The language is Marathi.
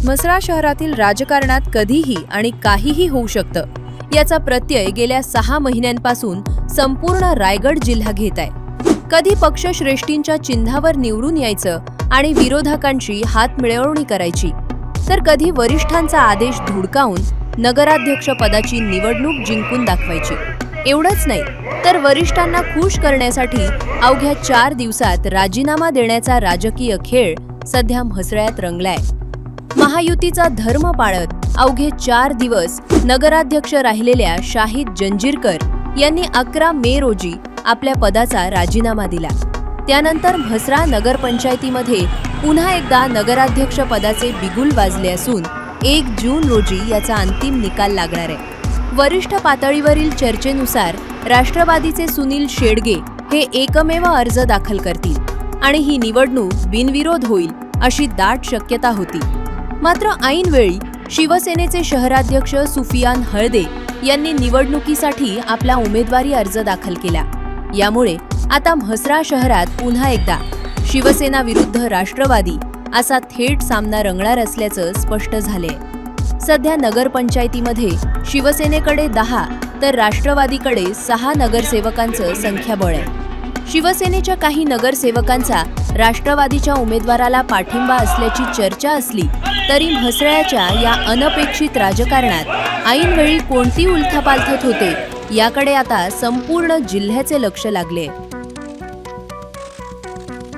म्हसळा शहरातील राजकारणात कधीही आणि काहीही होऊ शकतं, याचा प्रत्यय गेल्या 6 महिन्यांपासून संपूर्ण रायगड जिल्हा घेत आहे। कधी पक्षश्रेष्ठींच्या चिन्हावर निवडून यायचं आणि विरोधकांची हातमिळवणी करायची, तर कधी वरिष्ठांचा आदेश धुडकावून नगराध्यक्ष पदाची निवडणूक जिंकून दाखवायची। एवढंच नाही तर वरिष्ठांना खुश करण्यासाठी अवघ्या 4 दिवसात राजीनामा देण्याचा राजकीय खेळ सध्या म्हसळ्यात रंगलाय। महायुतीचा धर्म पाळत अवघे 4 दिवस नगराध्यक्ष राहिलेल्या शाहिद जंजीरकर यांनी 11 मे रोजी आपल्या पदाचा राजीनामा दिला। त्यानंतर म्हसळा नगरपंचायतीमध्ये पुन्हा एकदा नगराध्यक्ष पदाचे बिगुल वाजले असून 1 जून रोजी याचा अंतिम निकाल लागणार आहे। वरिष्ठ पातळीवरील चर्चेनुसार राष्ट्रवादीचे सुनील शेडगे हे एकमेव अर्ज दाखल करतील आणि ही निवडणूक बिनविरोध होईल अशी दाट शक्यता होती। मात्र ऐनवेळी शिवसेनेचे शहराध्यक्ष सुफियान हळदे यांनी निवडणुकीसाठी आपला उमेदवारी अर्ज दाखल केला। यामुळे आता म्हसळा शहरात पुन्हा एकदा शिवसेना विरुद्ध राष्ट्रवादी असा थेट सामना रंगणार असल्याचं स्पष्ट झाले। सध्या नगरपंचायतीमध्ये शिवसेनेकडे 10 तर राष्ट्रवादीकडे 6 नगरसेवकांचं संख्याबळ आहे। शिवसेनेच्या काही नगरसेवकांचा राष्ट्रवादीच्या उमेदवाराला पाठिंबा असल्याची चर्चा असली तरी म्हसळ्याच्या या अनपेक्षित राजकारणात ऐनवेळी कोणती उलथापालथ होते याकडे आता संपूर्ण जिल्ह्याचे लक्ष लागले।